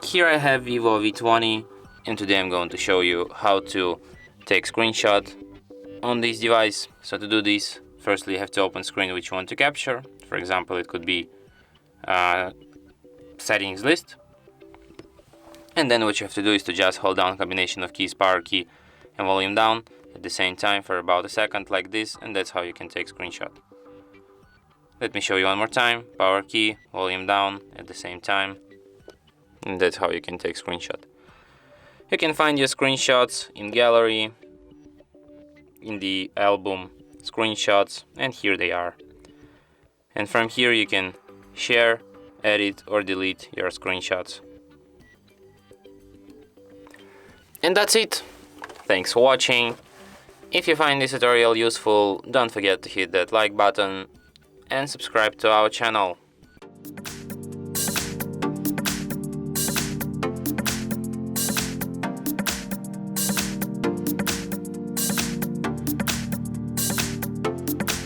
Here I have VIVO V20, and today I'm going to show you how to take screenshot on this device. So to do this, firstly you have to open screen which you want to capture. For example, it could be settings list. And then what you have to do is to just hold down combination of keys, power key and volume down at the same time for about a second like this, and that's how you can take screenshot. Let me show you one more time. Power key, volume down at the same time, and that's how you can take screenshot. You can find your screenshots in gallery, in the album screenshots, and here they are. And from here you can share, edit or delete your screenshots. And that's it. Thanks for watching. If you find this tutorial useful, don't forget to hit that like button and subscribe to our channel.